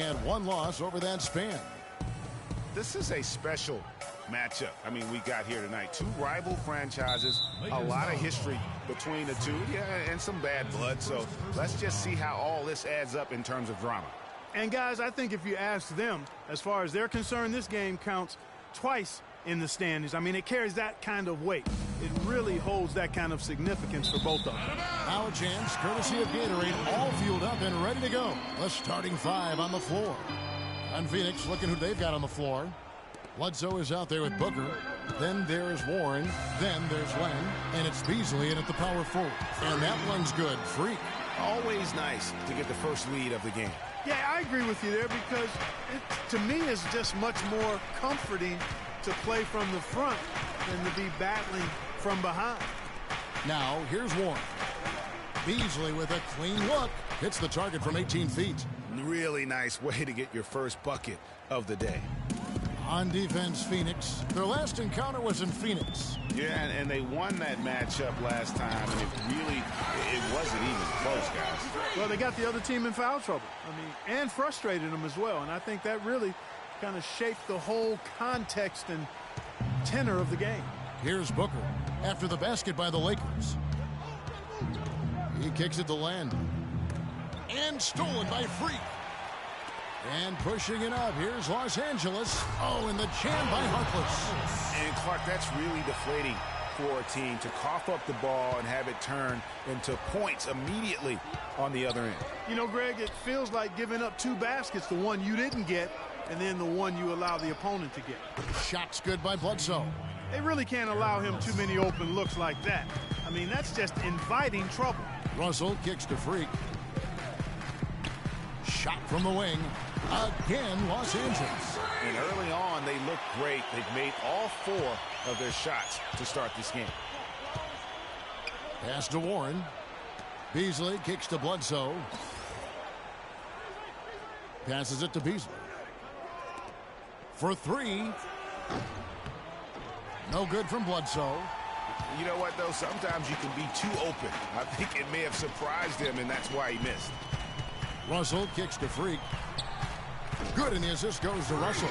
And one loss over that span. This is a special matchup. I mean, we got here tonight. Two rival franchises, a lot of history between the two, and some bad blood. So let's just see how all this adds up in terms of drama. And, guys, I think if you ask them, as far as they're concerned, this game counts twice in the standings. I mean, it carries that kind of weight. It really holds that kind of significance for both of them. Now a chance, courtesy of Gatorade, all fueled up and ready to go. The starting five on the floor. And Phoenix looking who they've got on the floor. Bledsoe is out there with Booker. Then there's Warren. Then there's Len. And it's Beasley in at the power forward. And that one's good. Freak. Always nice to get the first lead of the game. Yeah, I agree with you there because it, to me, is just much more comforting to play from the front than to be battling from behind. Now, here's Warren. Beasley with a clean look. Hits the target from 18 feet. Really nice way to get your first bucket of the day. On defense, Phoenix. Their last encounter was in Phoenix. Yeah, and they won that matchup last time, and it wasn't even close, guys. Well, they got the other team in foul trouble. I mean, and frustrated them as well. And I think that really kind of shaped the whole context and tenor of the game. Here's Booker after the basket by the Lakers. He kicks it to Len. And stolen by Freak. And pushing it up. Here's Los Angeles. Oh, and the jam by Harkless. And, Clark, that's really deflating for a team to cough up the ball and have it turn into points immediately on the other end. You know, Greg, it feels like giving up two baskets, the one you didn't get, and then the one you allow the opponent to get. Shots good by Bledsoe. They really can't allow him too many open looks like that. I mean, that's just inviting trouble. Russell kicks to Freak. Shot from the wing. Again, Los Angeles. And early on, they look great. They've made all four of their shots to start this game. Pass to Warren. Beasley kicks to Bledsoe. Passes it to Beasley. For three. No good from Bledsoe. You know what, though? Sometimes you can be too open. I think it may have surprised him, and that's why he missed. Russell kicks to Freak. Good, and the assist goes to Russell.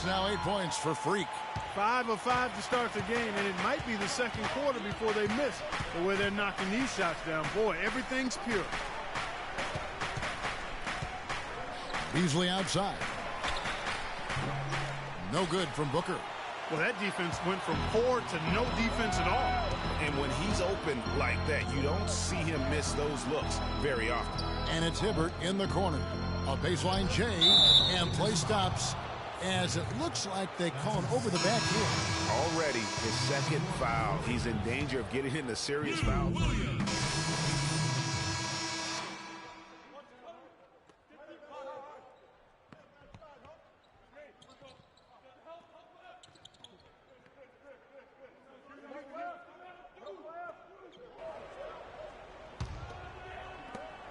now 8 points for Freak. 5 of 5 to start the game, and it might be the second quarter before they miss. The way they're knocking these shots down, boy, everything's pure. Beasley outside. No good from Booker. Well, that defense went from poor to no defense at all. And when he's open like that, you don't see him miss those looks very often. And it's Hibbert in the corner. A baseline J, and play stops as it looks like they call an over the back here. Already his second foul. He's in danger of getting into serious foul.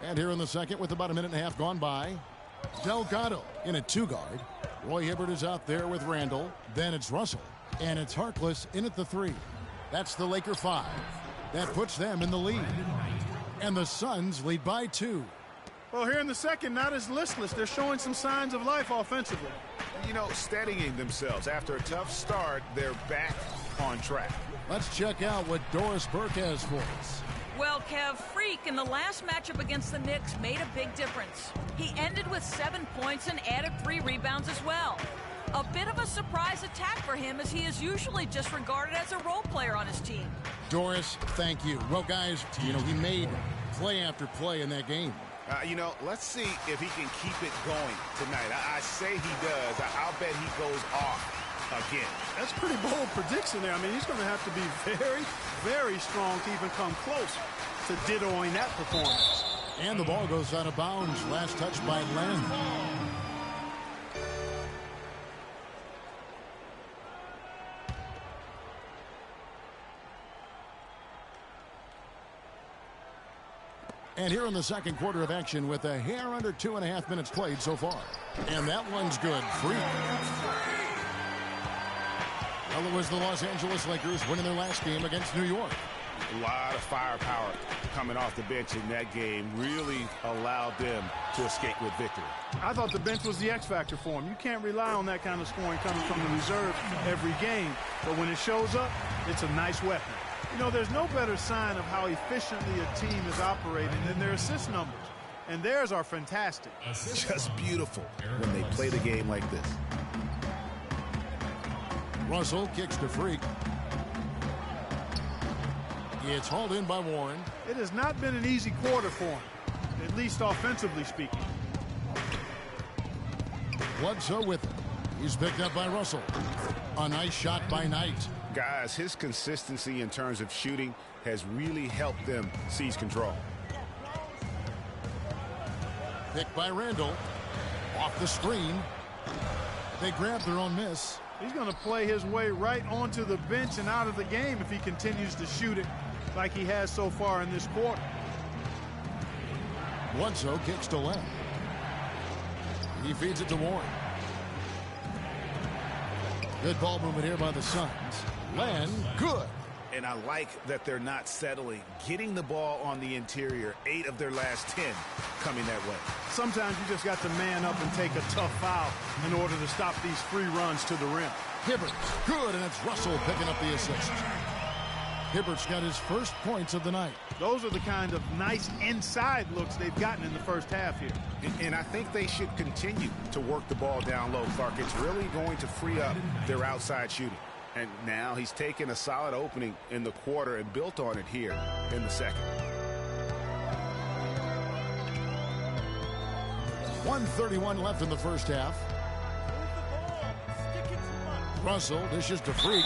And here in the second with about a minute and a half gone by, Delgado in a 2-guard. Roy Hibbert is out there with Randall. Then it's Russell. And it's Harkless in at the 3. That's the Laker 5. That puts them in the lead. And the Suns lead by 2. Well, here in the second, not as listless. They're showing some signs of life offensively. You know, steadying themselves. After a tough start, they're back on track. Let's check out what Doris Burke has for us. Well, Kev, Freak in the last matchup against the Knicks made a big difference. He ended with 7 points and added 3 rebounds as well. A bit of a surprise attack for him, as he is usually just regarded as a role player on his team. Doris, thank you. Well, guys, you know, he made play after play in that game. You know, let's see if he can keep it going tonight. I say he does. I'll bet he goes off again. That's a pretty bold prediction there. I mean, he's going to have to be very, very strong to even come close to dittoing that performance. And the ball goes out of bounds. Last touch by Len. And here in the second quarter of action with a hair under 2.5 minutes played so far. And that one's good. Free. Well, it was the Los Angeles Lakers winning their last game against New York. A lot of firepower coming off the bench in that game really allowed them to escape with victory. I thought the bench was the X factor for him. You can't rely on that kind of scoring coming from the reserves every game. But when it shows up, it's a nice weapon. You know, there's no better sign of how efficiently a team is operating than their assist numbers. And theirs are fantastic. Just beautiful when they play the game like this. Russell kicks to Freak. It's hauled in by Warren. It has not been an easy quarter for him, at least offensively speaking. Bledsoe with it. He's picked up by Russell. A nice shot by Knight. Guys, his consistency in terms of shooting has really helped them seize control. Picked by Randall. Off the screen. They grab their own miss. He's going to play his way right onto the bench and out of the game if he continues to shoot it like he has so far in this quarter. Bledsoe kicks to left. He feeds it to Warren. Good ball movement here by the Suns. Len, good. And I like that they're not settling. Getting the ball on the interior, 8 of their last 10 coming that way. Sometimes you just got to man up and take a tough foul in order to stop these free runs to the rim. Hibbert, good, and it's Russell picking up the assist. Hibbert's got his first points of the night. Those are the kind of nice inside looks they've gotten in the first half here. And I think they should continue to work the ball down low, Clark. It's really going to free up their outside shooting. And now he's taken a solid opening in the quarter and built on it here in the second. 1:31 left in the first half. Russell dishes to Freak.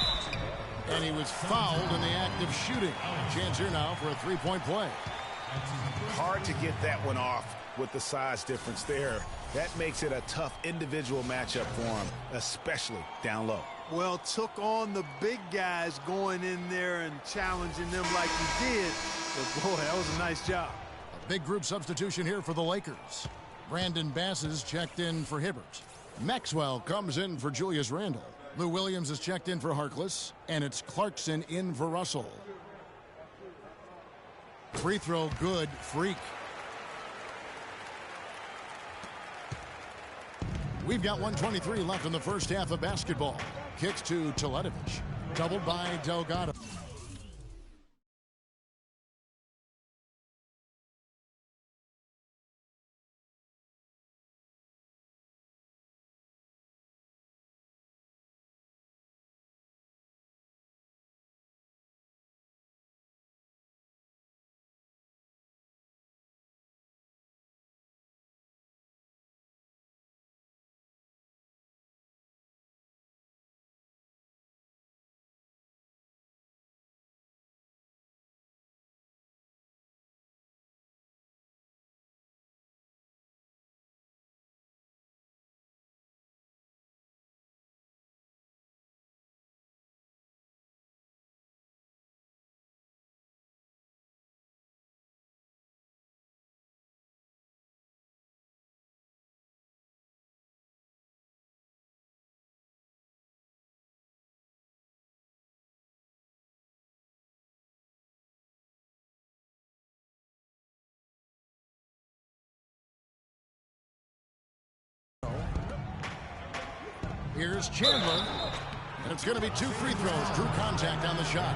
And he was fouled in the act of shooting. Chance here now for a three-point play. Hard to get that one off with the size difference there. That makes it a tough individual matchup for him, especially down low. Well, took on the big guys going in there and challenging them like he did. But, boy, that was a nice job. A big group substitution here for the Lakers. Brandon Bass is checked in for Hibbert. Maxwell comes in for Julius Randle. Lou Williams is checked in for Harkless. And it's Clarkson in for Russell. Free throw good. Freak. We've got 1:23 left in the first half of basketball. Kicks to Teletovic. Doubled by Delgado. Here's Chandler. And it's going to be 2 free throws. Drew contact on the shot.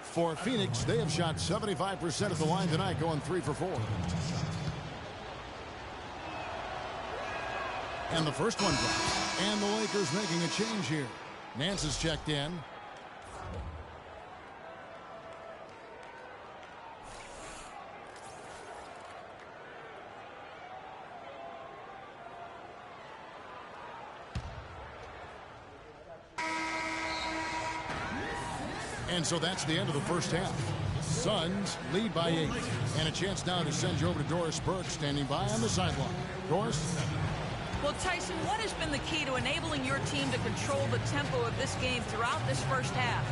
For Phoenix, they have shot 75% at the line tonight, going 3 for 4. And the first one drops. And the Lakers making a change here. Nance is checked in. And so that's the end of the first half. Suns lead by 8. And a chance now to send you over to Doris Burke, standing by on the sideline. Doris? Well, Tyson, what has been the key to enabling your team to control the tempo of this game throughout this first half?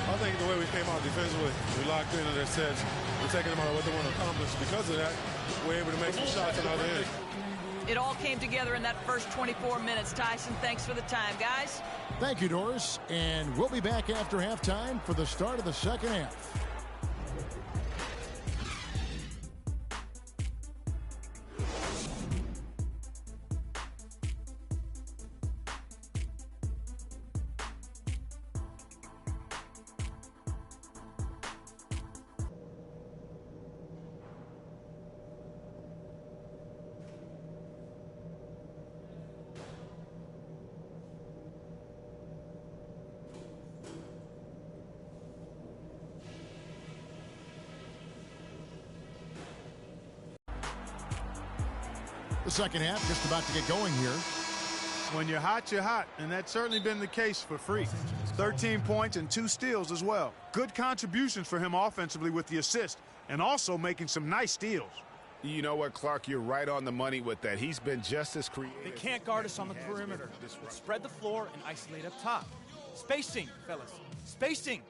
I think the way we came out defensively, we locked into their sets. We're taking them out what they want to accomplish. Because of that, we're able to make some shots on the other end. It all came together in that first 24 minutes. Tyson, thanks for the time, guys. Thank you, Doris. And we'll be back after halftime for the start of the second half. The second half just about to get going here. When you're hot, and that's certainly been the case for Freak. 13 points and 2 steals as well. Good contributions for him offensively with the assist, and also making some nice steals. You know what, Clark, you're right on the money with that. He's been just as creative. They can't guard us on the perimeter. Let's spread the floor and isolate up top. Spacing, fellas. Spacing.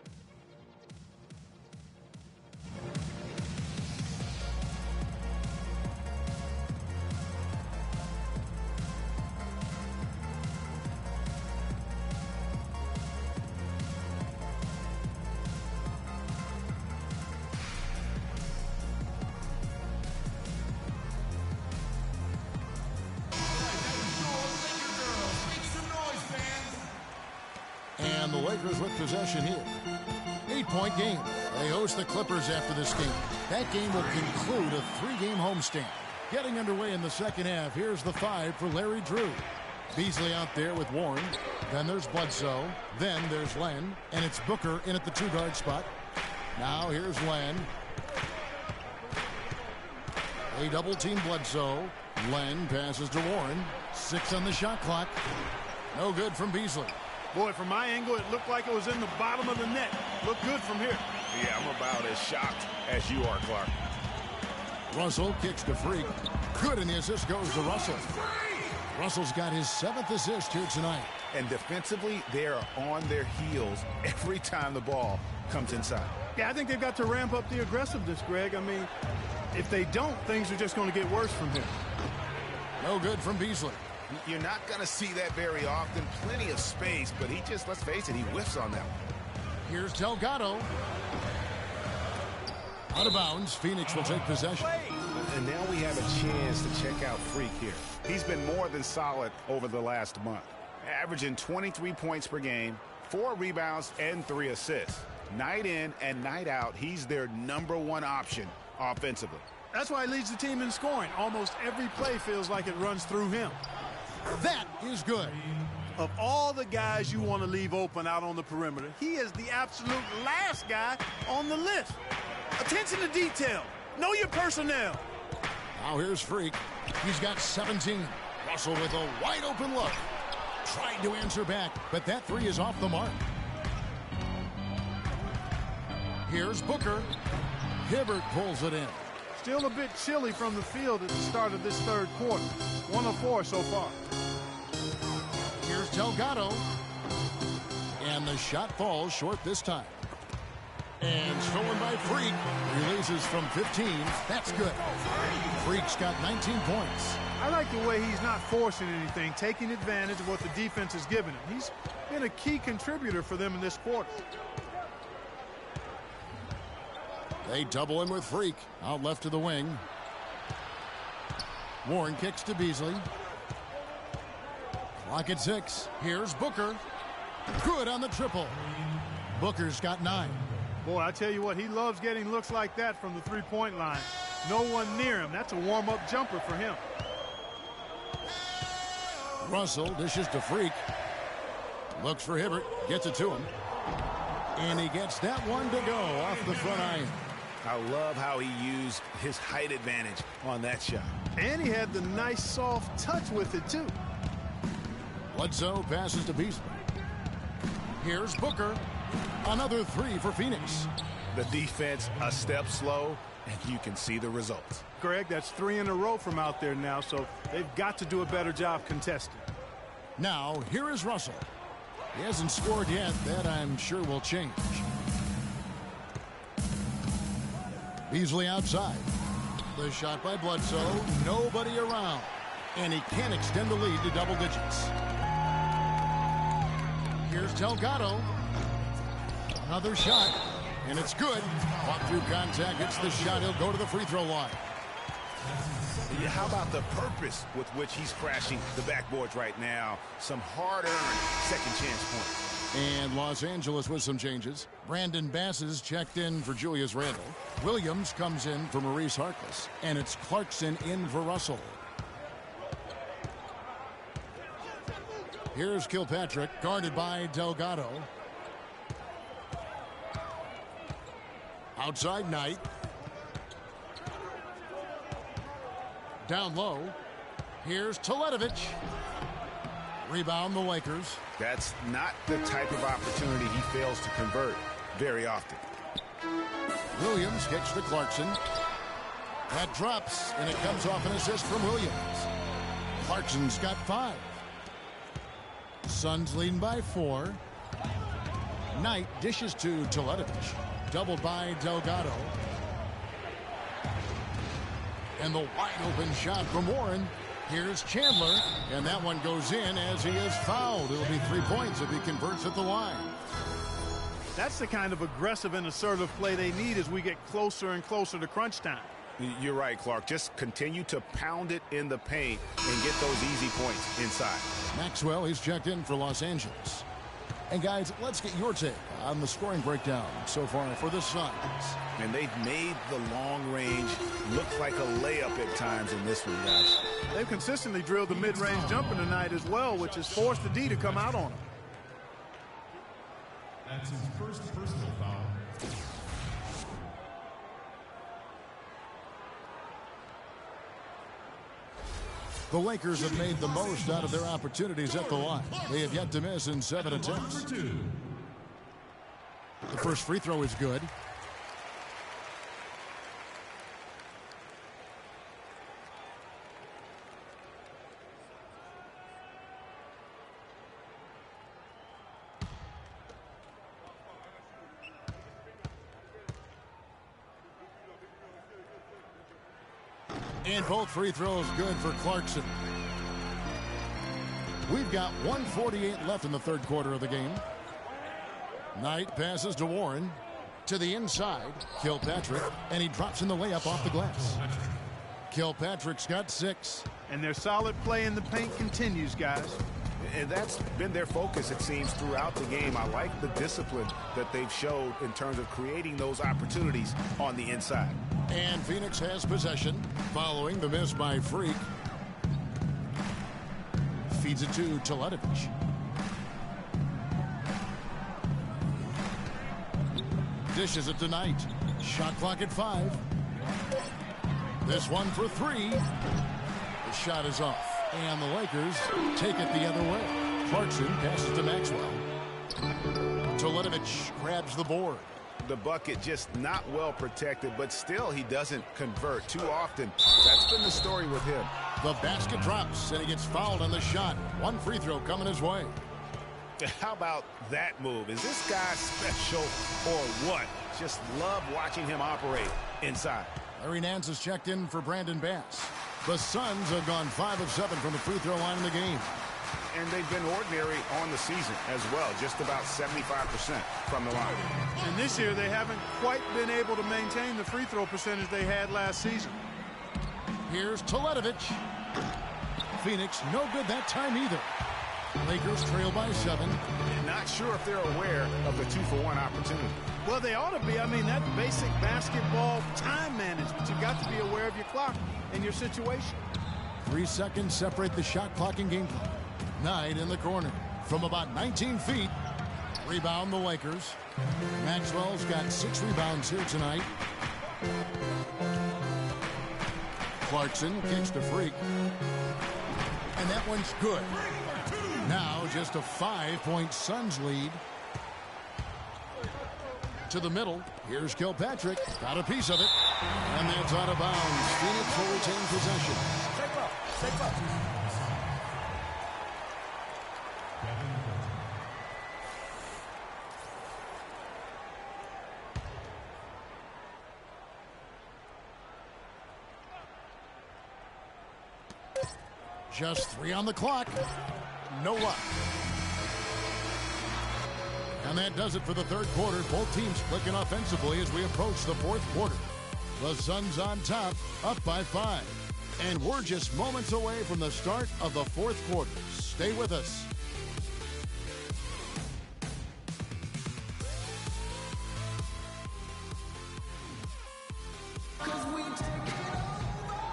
And the Lakers with possession here. 8-point game. They host the Clippers after this game. That game will conclude a 3-game homestand. Getting underway in the second half. Here's the 5 for Larry Drew. Beasley out there with Warren. Then there's Bledsoe. Then there's Len. And it's Booker in at the 2-guard spot. Now here's Len. They double-team Bledsoe. Len passes to Warren. 6 on the shot clock. No good from Beasley. Boy, from my angle, it looked like it was in the bottom of the net. Looked good from here. Yeah, I'm about as shocked as you are, Clark. Russell kicks to Freak. Good, and the assist goes to Russell. Russell's got his 7th assist here tonight. And defensively, they are on their heels every time the ball comes inside. Yeah, I think they've got to ramp up the aggressiveness, Greg. I mean, if they don't, things are just going to get worse from here. No good from Beasley. You're not going to see that very often. Plenty of space, but he just, let's face it, he whiffs on that one. Here's Delgado. Out of bounds, Phoenix will take possession. And now we have a chance to check out Freak here. He's been more than solid over the last month, averaging 23 points per game, 4 rebounds, and 3 assists. Night in and night out, he's their #1 option offensively. That's why he leads the team in scoring. Almost every play feels like it runs through him. That is good. Of all the guys you want to leave open out on the perimeter, he is the absolute last guy on the list. Attention to detail. Know your personnel. Now here's Freak. He's got 17. Russell with a wide open look. Tried to answer back, but that 3 is off the mark. Here's Booker. Hibbert pulls it in. Still a bit chilly from the field at the start of this third quarter. 1 of 4 so far. Here's Delgado. And the shot falls short this time. And stolen by Freak. Releases from 15. That's good. Freak's got 19 points. I like the way he's not forcing anything, taking advantage of what the defense has given him. He's been a key contributor for them in this quarter. They double him with Freak. Out left to the wing. Warren kicks to Beasley. Clock at 6. Here's Booker. Good on the triple. Booker's got 9. Boy, I tell you what, he loves getting looks like that from the three-point line. No one near him. That's a warm-up jumper for him. Russell dishes to Freak. Looks for Hibbert. Gets it to him. And he gets that one to go off the front iron. I love how he used his height advantage on that shot. And he had the nice soft touch with it, too. Bledsoe passes to Beasley. Here's Booker. Another 3 for Phoenix. The defense a step slow, and you can see the results. Greg, that's 3 in a row from out there now, so they've got to do a better job contesting. Now, here is Russell. He hasn't scored yet. That, I'm sure, will change. Beasley outside. The shot by Bledsoe. Nobody around. And he can extend the lead to double digits. Here's Delgado. Another shot. And it's good. Caught through contact. Hits the shot. He'll go to the free throw line. Yeah, how about the purpose with which he's crashing the backboards right now? Some hard-earned second chance points. And Los Angeles with some changes. Brandon Bass is checked in for Julius Randle. Williams comes in for Maurice Harkless. And it's Clarkson in for Russell. Here's Kilpatrick, guarded by Delgado. Outside Knight. Down low. Here's Teletovic. Rebound the Lakers. That's not the type of opportunity he fails to convert very often. Williams kicks to Clarkson. That drops, and it comes off an assist from Williams. Clarkson's got 5. Suns leading by 4. Knight dishes to Teletovic. Doubled by Delgado. And the wide open shot from Warren. Here's Chandler. And that one goes in as he is fouled. It'll be 3 points if he converts at the line. That's the kind of aggressive and assertive play they need as we get closer and closer to crunch time. You're right, Clark. Just continue to pound it in the paint and get those easy points inside. Maxwell, he's checked in for Los Angeles. And guys, let's get your take on the scoring breakdown so far for the Suns. And they've made the long range look like a layup at times in this one, guys. They've consistently drilled the mid-range jumper tonight as well, which has forced the D to come out on them. That's his first personal foul. The Lakers have made the most out of their opportunities at the line. They have yet to miss in 7 attempts. The first free throw is good. And both free throws good for Clarkson. We've got 1:48 left in the third quarter of the game. Knight passes to Warren. To the inside, Kilpatrick, and he drops in the layup off the glass. Kilpatrick's got 6. And their solid play in the paint continues, guys. And that's been their focus, it seems, throughout the game. I like the discipline that they've showed in terms of creating those opportunities on the inside. And Phoenix has possession following the miss by Freak. Feeds it to Teletovic. Dishes it to Knight. Shot clock at 5. This one for 3. The shot is off. And the Lakers take it the other way. Clarkson passes to Maxwell. Teletovic grabs the board. The bucket just not well protected, but still he doesn't convert too often. That's been the story with him. The basket drops, and he gets fouled on the shot. 1 free throw coming his way. How about that move? Is this guy special or what? Just love watching him operate inside. Larry Nance has checked in for Brandon Bass. The Suns have gone 5 of 7 from the free throw line in the game. And they've been ordinary on the season as well, just about 75% from the line. And this year they haven't quite been able to maintain the free throw percentage they had last season. Here's Teletovic. Phoenix no good that time either. Lakers trail by 7. Not sure if they're aware of the 2-for-1 opportunity. Well, they ought to be. I mean, that's basic basketball time management. You've got to be aware of your clock and your situation. 3 seconds separate the shot clock and game clock. Knight in the corner from about 19 feet. Rebound the Lakers. Maxwell's got 6 rebounds here tonight. Clarkson kicks to Freak. And that one's good. Now just a 5-point Suns lead. To the middle. Here's Kilpatrick. Got a piece of it. And that's out of bounds. Phoenix will retain possession. Take up. Just 3 on the clock. No luck. And that does it for the third quarter. Both teams clicking offensively as we approach the fourth quarter. The Suns on top, up by 5. And we're just moments away from the start of the fourth quarter. Stay with us.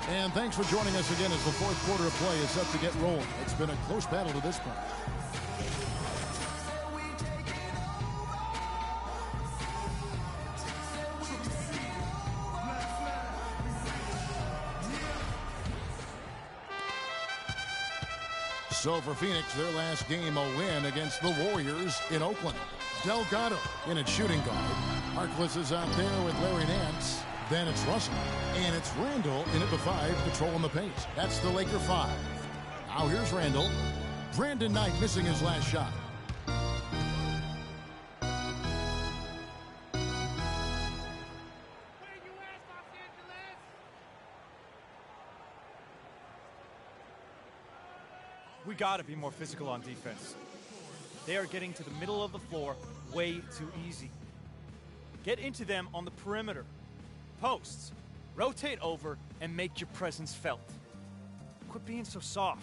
And thanks for joining us again as the fourth quarter of play is set to get rolling. It's been a close battle to this point. So for Phoenix, their last game, a win against the Warriors in Oakland. Delgado in at shooting guard. Harkless is out there with Larry Nance. Then it's Russell. And it's Randall in at the 5, patrolling the paint. That's the Laker 5. Now here's Randall. Brandon Knight missing his last shot. We got to be more physical on defense. They are getting to the middle of the floor way too easy. Get into them on the perimeter. Posts. Rotate over and make your presence felt. Quit being so soft.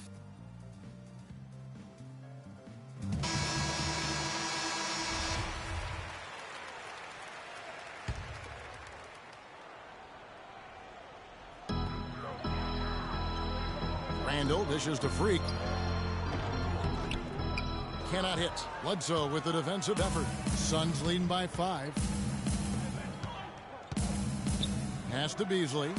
Randall dishes to Freak. Cannot hit. Bledsoe with the defensive effort. Suns leading by 5. Pass to Beasley.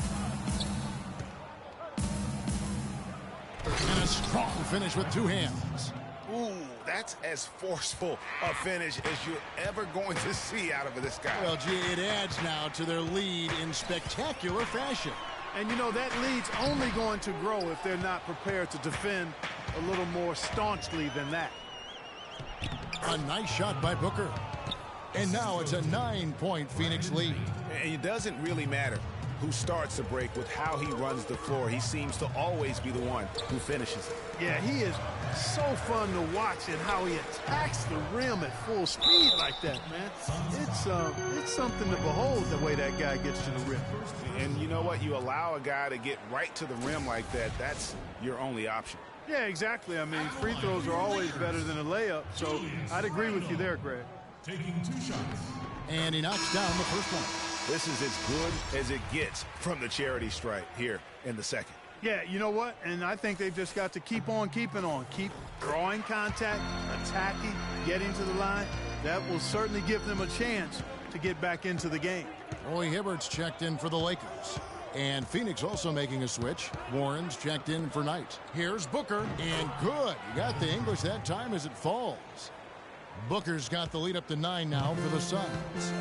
And a strong finish with 2 hands. Ooh, that's as forceful a finish as you're ever going to see out of this guy. Well, gee, it adds now to their lead in spectacular fashion. And, you know, that lead's only going to grow if they're not prepared to defend a little more staunchly than that. A nice shot by Booker. And now it's a 9-point Phoenix lead. And it doesn't really matter who starts the break with how he runs the floor. He seems to always be the one who finishes it. Yeah, he is so fun to watch and how he attacks the rim at full speed like that, man. It's something to behold the way that guy gets to the rim. And you know what? You allow a guy to get right to the rim like that, that's your only option. Yeah, exactly. I mean, free throws are always better than a layup, so I'd agree with you there, Greg. Taking 2 shots. And he knocks down the first one. This is as good as it gets from the charity stripe here in the second. Yeah, you know what? And I think they've just got to keep on keeping on. Keep drawing contact, attacking, getting to the line. That will certainly give them a chance to get back into the game. Roy Hibbert's checked in for the Lakers. And Phoenix also making a switch. Warren's checked in for Knight. Here's Booker, and good. He got the English that time as it falls. Booker's got the lead up to 9 now for the Suns.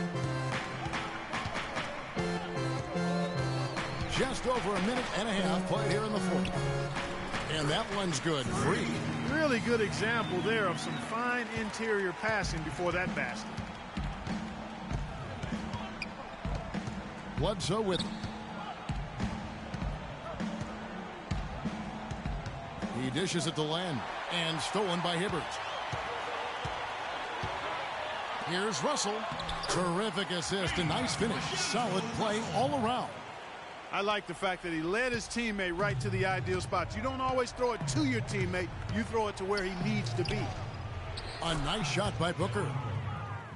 Just over a minute and a half played here in the fourth. And that one's good. Free. Really good example there of some fine interior passing before that basket. Bledsoe with him. He dishes it to Len, and stolen by Hibbert. Here's Russell. Terrific assist, a nice finish. Solid play all around. I like the fact that he led his teammate right to the ideal spot. You don't always throw it to your teammate. You throw it to where he needs to be. A nice shot by Booker.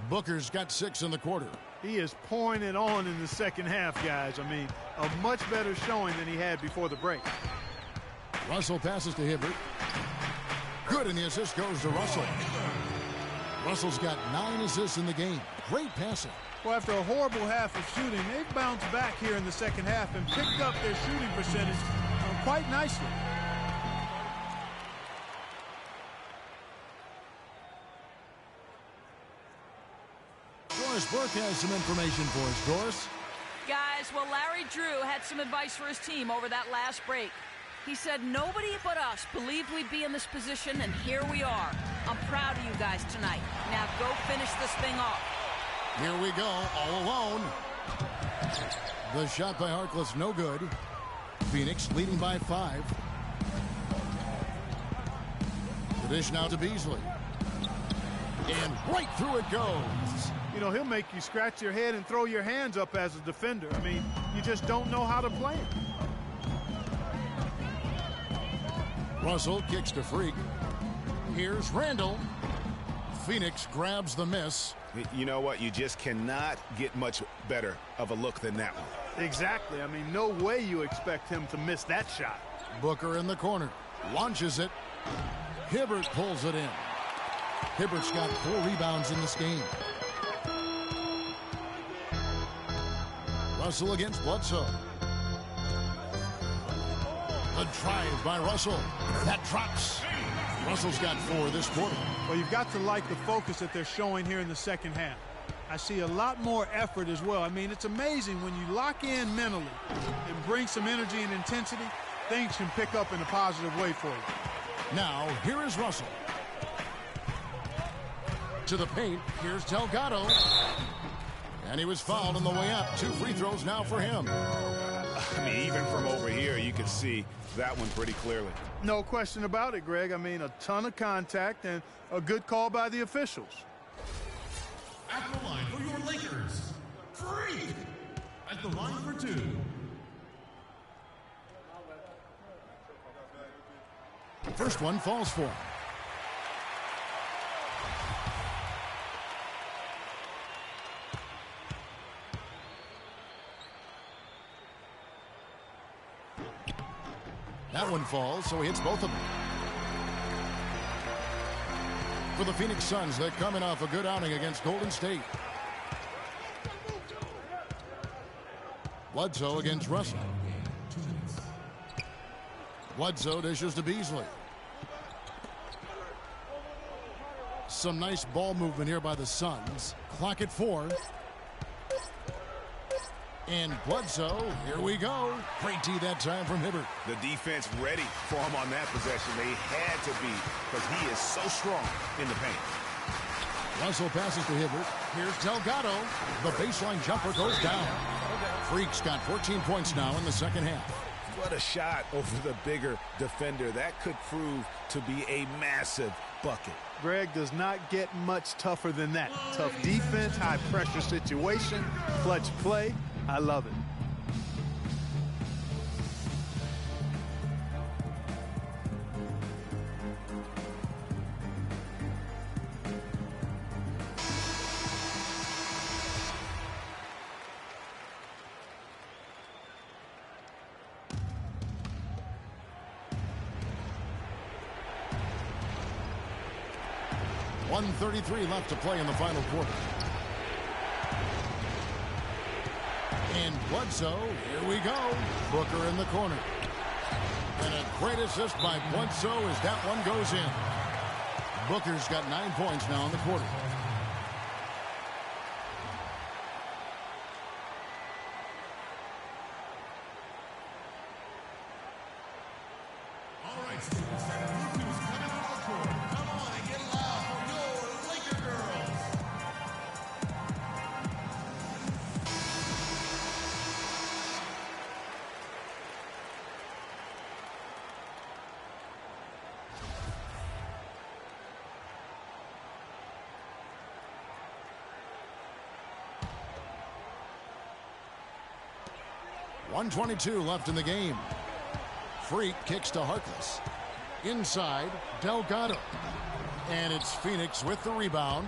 Booker's got 6 in the quarter. He is pouring it on in the second half, guys. I mean, a much better showing than he had before the break. Russell passes to Hibbert. Good, and the assist goes to Russell. Russell's got 9 assists in the game. Great passing. Well, after a horrible half of shooting, they've bounced back here in the second half and picked up their shooting percentage quite nicely. Doris Burke has some information for us. Doris? Guys, well, Larry Drew had some advice for his team over that last break. He said nobody but us believed we'd be in this position, and here we are. I'm proud of you guys tonight. Now go finish this thing off. Here we go, all alone. The shot by Harkless, no good. Phoenix leading by 5. The dish now to Beasley. And right through it goes. You know, he'll make you scratch your head and throw your hands up as a defender. I mean, you just don't know how to play him. Russell kicks to Freak. Here's Randall. Phoenix grabs the miss. You know what? You just cannot get much better of a look than that one. Exactly. I mean, no way you expect him to miss that shot. Booker in the corner. Launches it. Hibbert pulls it in. Hibbert's got 4 rebounds in this game. Russell against Bledsoe. A drive by Russell. That drops. Russell's got 4 this quarter. Well, you've got to like the focus that they're showing here in the second half. I see a lot more effort as well. I mean, it's amazing when you lock in mentally and bring some energy and intensity, things can pick up in a positive way for you. Now, here is Russell. To the paint, here's Delgado. And he was fouled on the way up. 2 free throws now for him. I mean, even from over here, you can see that one pretty clearly. No question about it, Greg. I mean, a ton of contact and a good call by the officials. At the line for your Lakers, Freak. At the line for 2. First one falls for him. That one falls, so he hits both of them. For the Phoenix Suns, they're coming off a good outing against Golden State. Bledsoe against Russell. Bledsoe dishes to Beasley. Some nice ball movement here by the Suns. Clock at 4. And Bledsoe, here we go. Great tee that time from Hibbert. The defense ready for him on that possession. They had to be, because he is so strong in the paint. Russell passes to Hibbert. Here's Delgado. The baseline jumper goes down. Freak's got 14 points now in the second half. What a shot over the bigger defender. That could prove to be a massive bucket. Greg does not get much tougher than that. Tough defense, high pressure situation, clutch play. I love it. .133 left to play in the final quarter. And Bledsoe, here we go. Booker in the corner. And a great assist by Bledsoe as that one goes in. Booker's got 9 points now in the quarter. All right, students, that group is coming on the court. Come on and get loud for your Laker girls. .122 left in the game. Freak kicks to Harkless. Inside, Delgado. And it's Phoenix with the rebound.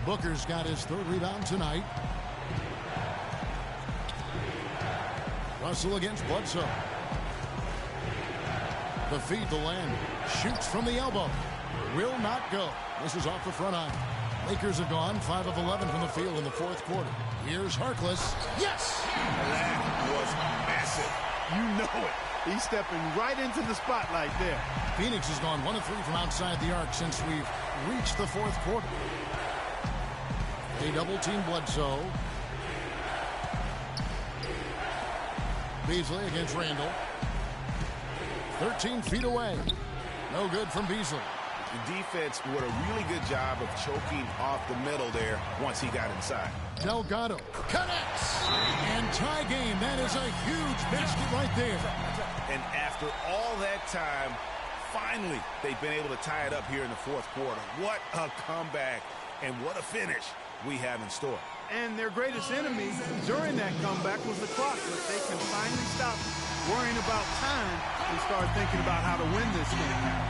Booker's got his third rebound tonight. Russell against Bledsoe. The feed to Land. Shoots from the elbow. Will not go. This is off the front eye. Lakers are gone 5 of 11 from the field in the fourth quarter. Here's Harkless. Yes! That was massive. You know it. He's stepping right into the spotlight there. Phoenix has gone 1 of 3 from outside the arc since we've reached the fourth quarter. They double-team Bledsoe. Beasley against Randall. 13 feet away. No good from Beasley. The defense did a really good job of choking off the middle there once he got inside. Delgado connects. And tie game. That is a huge basket right there. And after all that time, finally, they've been able to tie it up here in the fourth quarter. What a comeback and what a finish we have in store. And their greatest enemy during that comeback was the clock. But they can finally stop worrying about time and start thinking about how to win this game.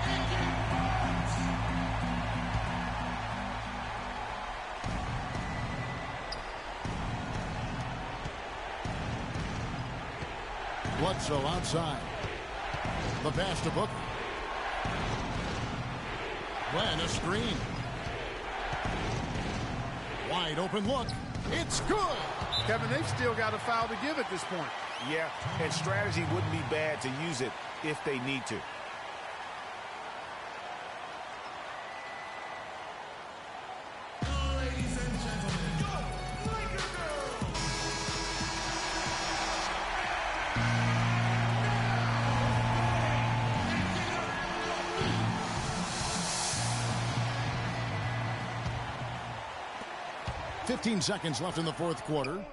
Bledsoe outside. The pass to Booker. Glenn, a screen. Wide open look. It's good. Kevin, they've still got a foul to give at this point. Yeah, and strategy wouldn't be bad to use it if they need to. Ladies and gentlemen, go Laker girls! 15 seconds left in the fourth quarter.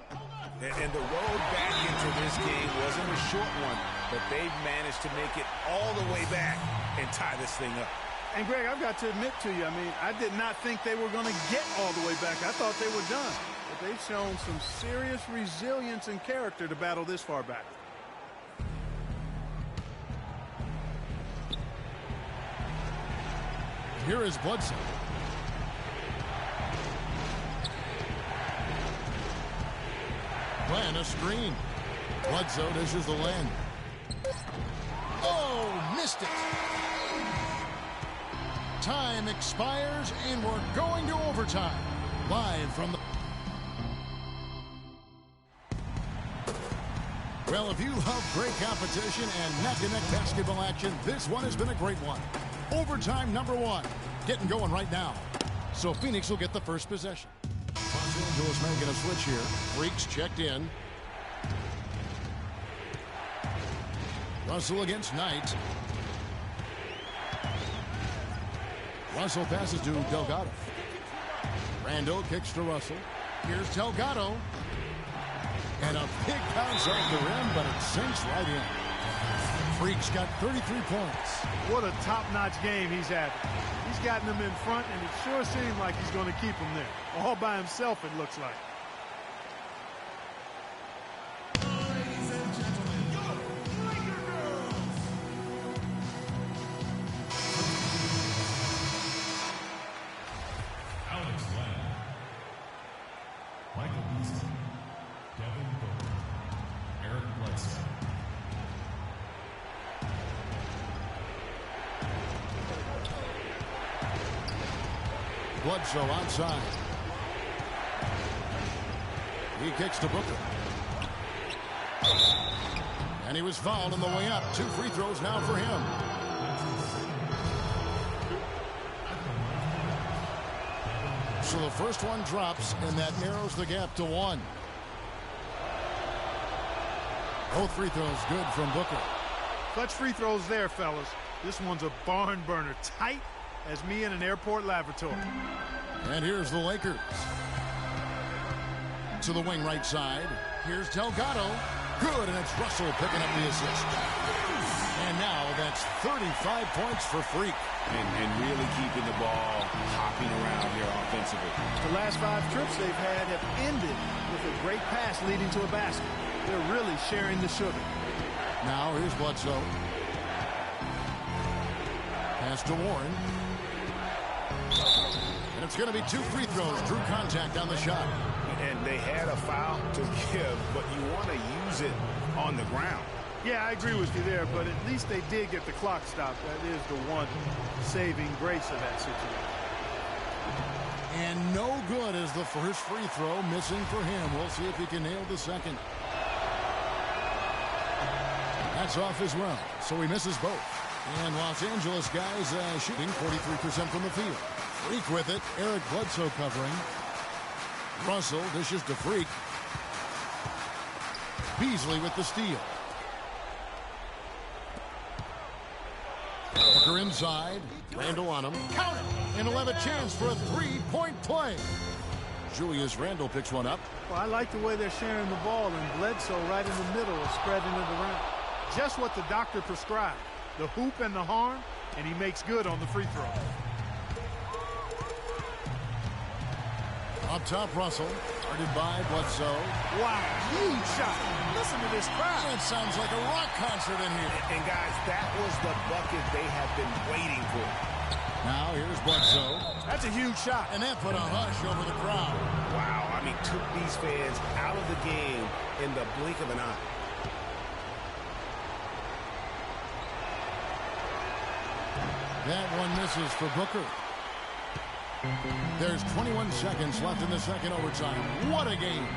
And the road back into this game wasn't a short one, but they've managed to make it all the way back and tie this thing up. And, Greg, I've got to admit to you, I did not think they were going to get all the way back. I thought they were done. But they've shown some serious resilience and character to battle this far back. Here is Bledsoe. Glenn, a screen. Bledsoe dishes the Land. Oh, missed it. Time expires, and we're going to overtime. Live from the... Well, if you love great competition and neck-to-neck basketball action, this one has been a great one. Overtime number 1. Getting going right now. So Phoenix will get the first possession. Los Angeles making a switch here. Freaks checked in. Russell against Knight. Russell passes to Delgado. Randall kicks to Russell. Here's Delgado. And a big bounce off the rim, but it sinks right in. Freak's got 33 points. What a top-notch game he's having. He's gotten them in front, and it sure seems like he's going to keep them there. All by himself, it looks like. Bledsoe outside. He kicks to Booker. And he was fouled on the way up. 2 free throws now for him. So the first one drops, and that narrows the gap to 1. Both free throws good from Booker. Clutch free throws there, fellas. This one's a barn burner. Tight as me in an airport lavatory. And here's the Lakers. To the wing right side. Here's Delgado. Good, and it's Russell picking up the assist. And now that's 35 points for Freak. And really keeping the ball hopping around here offensively. The last 5 trips they've had have ended with a great pass leading to a basket. They're really sharing the sugar. Now here's Bledsoe. Pass to Warren. And it's going to be 2 free throws. Drew contact on the shot. And they had a foul to give, but you want to use it on the ground. Yeah, I agree with you there, but at least they did get the clock stopped. That is the one saving grace of that situation. And no good as the first free throw missing for him. We'll see if he can nail the second. That's off as well, so he misses both. And Los Angeles guys shooting 43% from the field. Freak with it. Eric Bledsoe covering. Russell dishes to Freak. Beasley with the steal. Booker inside. Randall on him. Count it! And he'll have a chance for a 3-point play. Julius Randle picks one up. Well, I like the way they're sharing the ball, and Bledsoe right in the middle is spreading it around. Just what the doctor prescribed. The hoop and the harm, and he makes good on the free throw. Up top, Russell. Guarded by Bledsoe. Wow, huge shot. Listen to this crowd. It sounds like a rock concert in here. And guys, that was the bucket they have been waiting for. Now here's Bledsoe. That's a huge shot. And that put a hush over the crowd. Wow, I mean, took these fans out of the game in the blink of an eye. That one misses for Booker. There's 21 seconds left in the second overtime. What a game.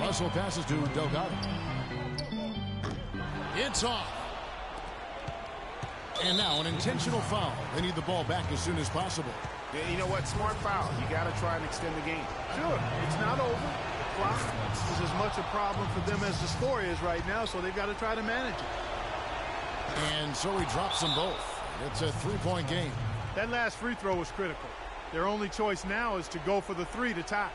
Russell passes to Delgado. It's off. And now an intentional foul. They need the ball back as soon as possible. Yeah, you know what? Smart foul. You got to try and extend the game. Sure, it's not over. The clock is as much a problem for them as the score is right now, so they've got to try to manage it. And so he drops them both. It's a 3-point game. That last free throw was critical. Their only choice now is to go for the 3 to tie.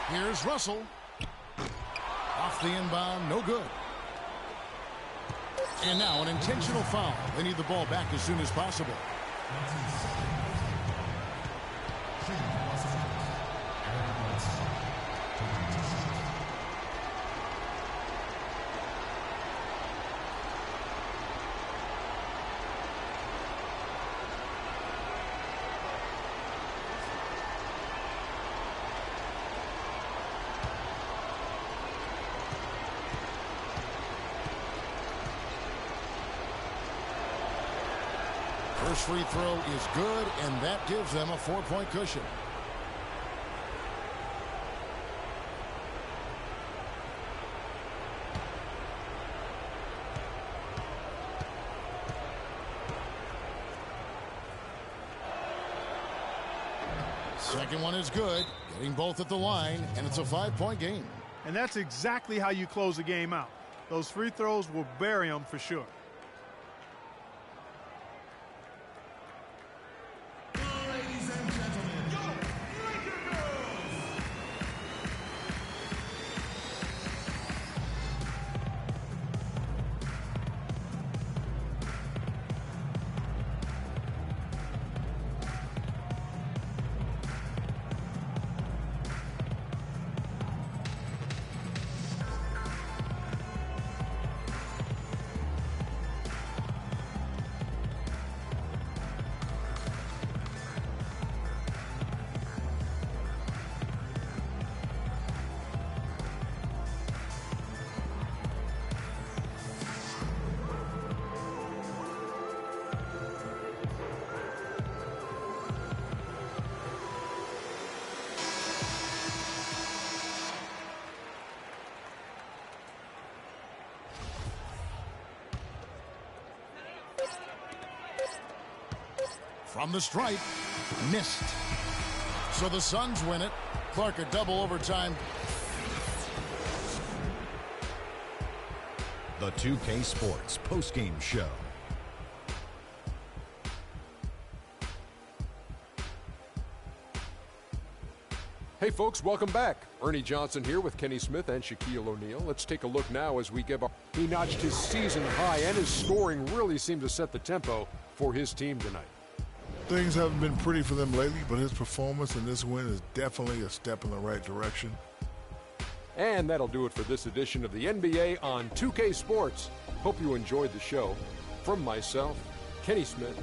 Here's Russell. Off the inbound, no good. And now an intentional foul. They need the ball back as soon as possible. First free throw is good, and that gives them a 4-point cushion. Second one is good, getting both at the line, and it's a 5-point game. And that's exactly how you close a game out. Those free throws will bury them for sure. From the stripe, missed. So the Suns win it. Clark a double overtime. The 2K Sports postgame show. Hey folks, welcome back. Ernie Johnson here with Kenny Smith and Shaquille O'Neal. Let's take a look now as we give up. He notched his season high, and his scoring really seemed to set the tempo for his team tonight. Things haven't been pretty for them lately, but his performance in this win is definitely a step in the right direction. And that'll do it for this edition of the NBA on 2K Sports. Hope you enjoyed the show. From myself, Kenny Smith,